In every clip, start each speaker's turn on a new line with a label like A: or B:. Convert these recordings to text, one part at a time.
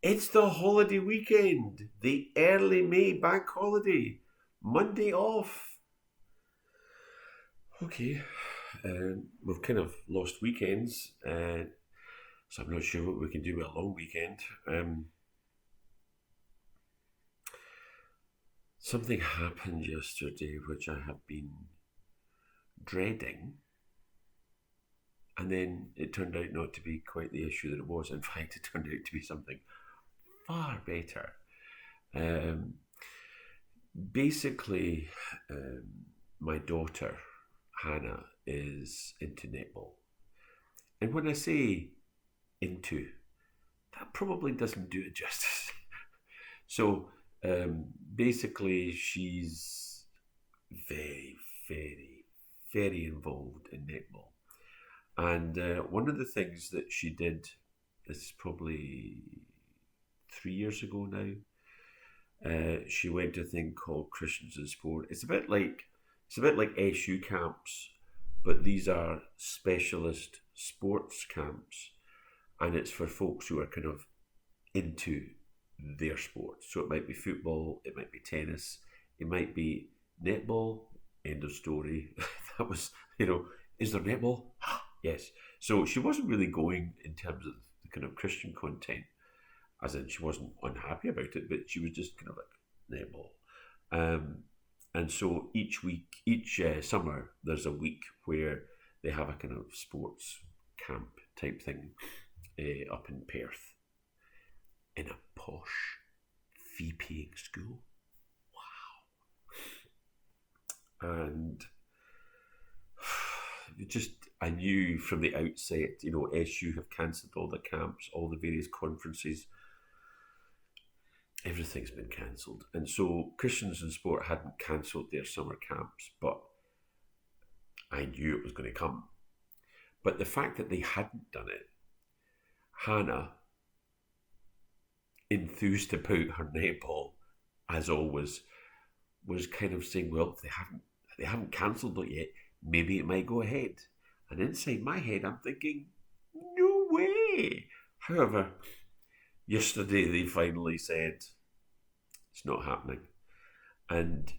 A: It's the holiday weekend, the early May bank holiday, Monday off. Okay, we've kind of lost weekends, so I'm not sure what we can do with a long weekend. Something happened yesterday which I have been dreading, and then it turned out not to be quite the issue that it was. In fact, it turned out to be something far better. Um, Basically, my daughter Hannah is into netball, and when I say into, that probably doesn't do it justice. So basically, she's very, very, very involved in netball, and one of the things that she did, this is probably 3 years ago now. She went to a thing called Christians in Sport. It's a bit like SU camps, but these are specialist sports camps, and it's for folks who are kind of into their sport. So it might be football, it might be tennis, it might be netball. End of story. That was, is there netball? Yes. So she wasn't really going in terms of the kind of Christian content, as in she wasn't unhappy about it, but she was just kind of like netball. Um, and so each summer, there's a week where they have a kind of sports camp type thing up in Perth in a posh fee-paying school. And just I knew from the outset, SU have cancelled all the camps, all the various conferences, everything's been cancelled. And so Christians in Sport hadn't cancelled their summer camps, but I knew it was going to come. But the fact that they hadn't done it, Hannah, enthused about her netball, as always, was kind of saying, well, if they haven't cancelled it yet, maybe it might go ahead. And inside my head, I'm thinking, no way. However, yesterday they finally said it's not happening. And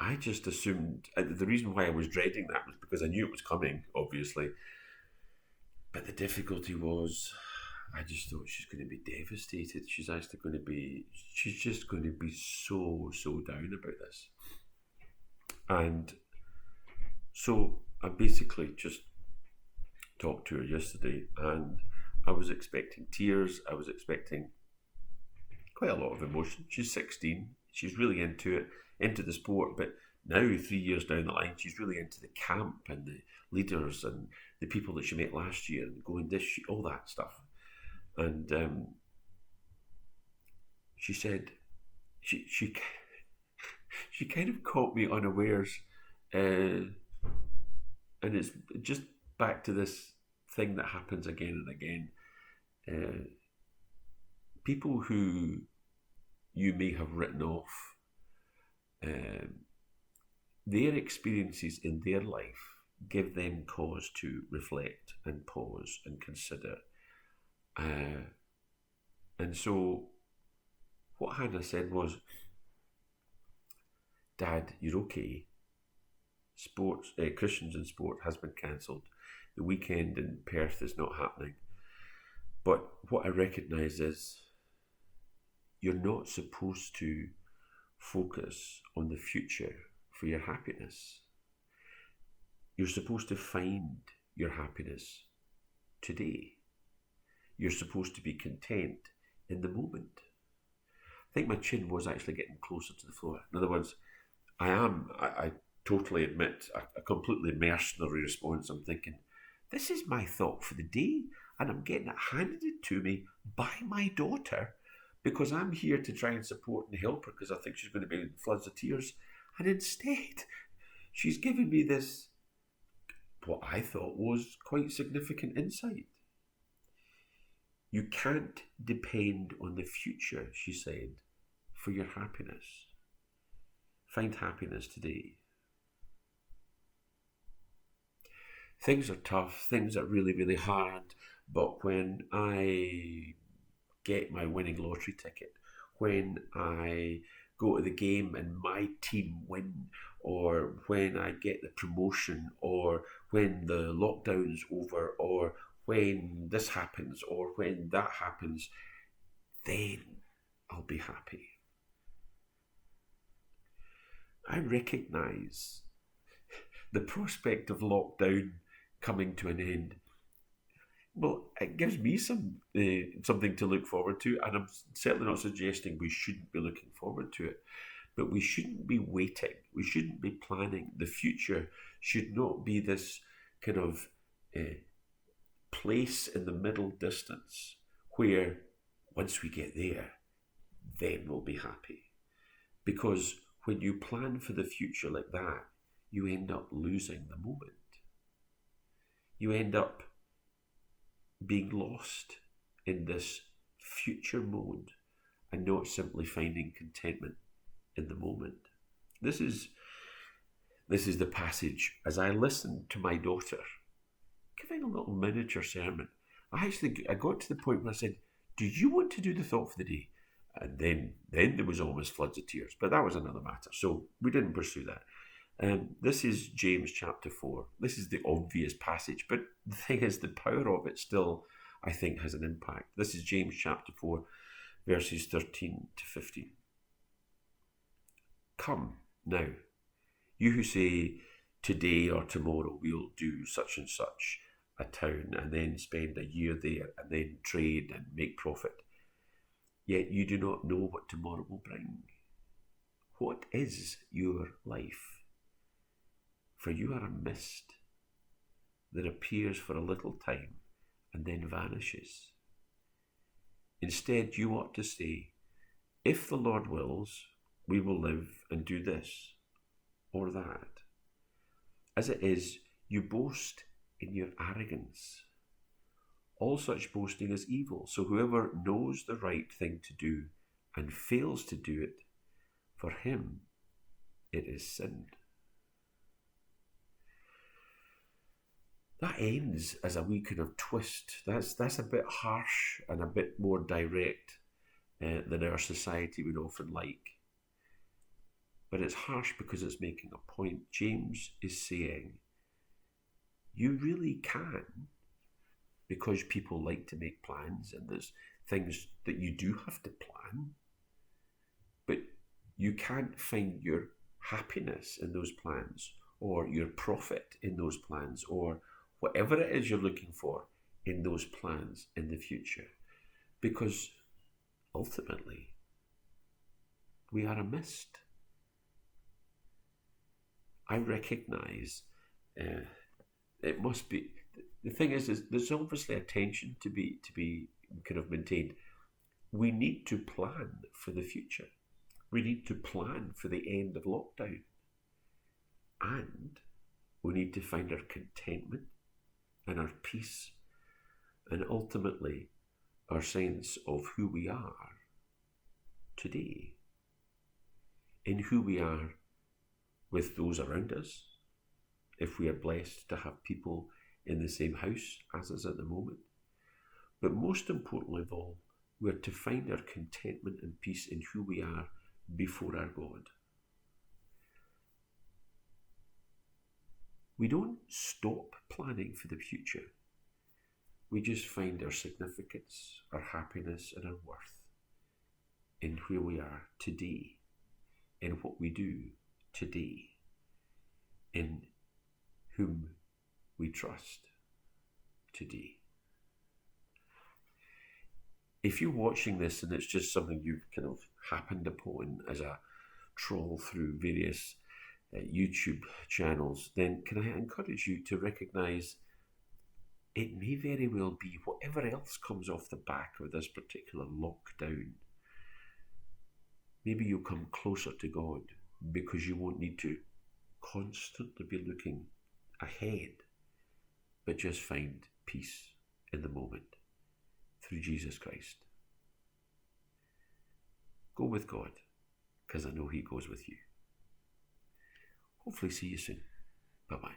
A: I just assumed the reason why I was dreading that was because I knew it was coming, obviously. But the difficulty was, I just thought she's going to be devastated. She's just going to be so, so down about this. And so I basically just talked to her yesterday, and I was expecting tears. I was expecting quite a lot of emotion. She's 16. She's really into it, into the sport. But now, 3 years down the line, she's really into the camp and the leaders and the people that she met last year and going all that stuff. And she said she she kind of caught me unawares, and it's just back to this thing that happens again and again. Uh, People who you may have written off, um, their experiences in their life give them cause to reflect and pause and consider. Uh, and so, what Hannah said was, "Dad, you're okay. Sports, Christians in Sport has been cancelled. The weekend in Perth is not happening. But what I recognise is you're not supposed to focus on the future for your happiness. You're supposed to find your happiness today. You're supposed to be content in the moment." I think my chin was actually getting closer to the floor. In other words, I totally admit, a completely mercenary response. I'm thinking, this is my thought for the day, and I'm getting it handed to me by my daughter because I'm here to try and support and help her because I think she's going to be in floods of tears. And instead, she's giving me this, what I thought was quite significant insight. You can't depend on the future, she said, for your happiness. Find happiness today. Things are tough, things are really, really hard, but when I get my winning lottery ticket, when I go to the game and my team win, or when I get the promotion, or when the lockdown's over, or when this happens, or when that happens, then I'll be happy. I recognise the prospect of lockdown coming to an end. Well, it gives me something to look forward to, and I'm certainly not suggesting we shouldn't be looking forward to it, but we shouldn't be waiting. We shouldn't be planning. The future should not be this kind of place in the middle distance where once we get there, then we'll be happy. Because when you plan for the future like that, you end up losing the moment. You end up being lost in this future mode and not simply finding contentment in the moment. This is the passage as I listened to my daughter giving a little miniature sermon. I got to the point where I said, "Do you want to do the thought for the day?" And then there was almost floods of tears, but that was another matter. So we didn't pursue that. This is James chapter 4. This is the obvious passage, but the thing is, the power of it still, I think, has an impact. This is James chapter 4, verses 13 to 15. Come now, you who say, today or tomorrow we'll do such and such a town, and then spend a year there, and then trade and make profit. Yet you do not know what tomorrow will bring. What is your life? For you are a mist that appears for a little time and then vanishes. Instead, you ought to say, if the Lord wills, we will live and do this or that. As it is, you boast in your arrogance. All such boasting is evil, so whoever knows the right thing to do and fails to do it, for him it is sin. That ends as a wee kind of twist. That's a bit harsh and a bit more direct than our society would often like. But it's harsh because it's making a point. James is saying, you really can, because people like to make plans and there's things that you do have to plan, but you can't find your happiness in those plans, or your profit in those plans, or whatever it is you're looking for in those plans in the future, because ultimately we are a mist. I recognise it must be. The thing is there's obviously a tension to be kind of maintained. We need to plan for the future. We need to plan for the end of lockdown, and we need to find our contentment and our peace, and ultimately our sense of who we are today, in who we are with those around us, if we are blessed to have people in the same house as us at the moment. But most importantly of all, we're to find our contentment and peace in who we are before our God. We don't stop planning for the future. We just find our significance, our happiness, and our worth in where we are today, in what we do today, in whom we trust today. If you're watching this and it's just something you've kind of happened upon as a troll through various YouTube channels, then can I encourage you to recognise it may very well be whatever else comes off the back of this particular lockdown. Maybe you'll come closer to God because you won't need to constantly be looking ahead, but just find peace in the moment through Jesus Christ. Go with God, because I know He goes with you. Hopefully see you soon. Bye-bye.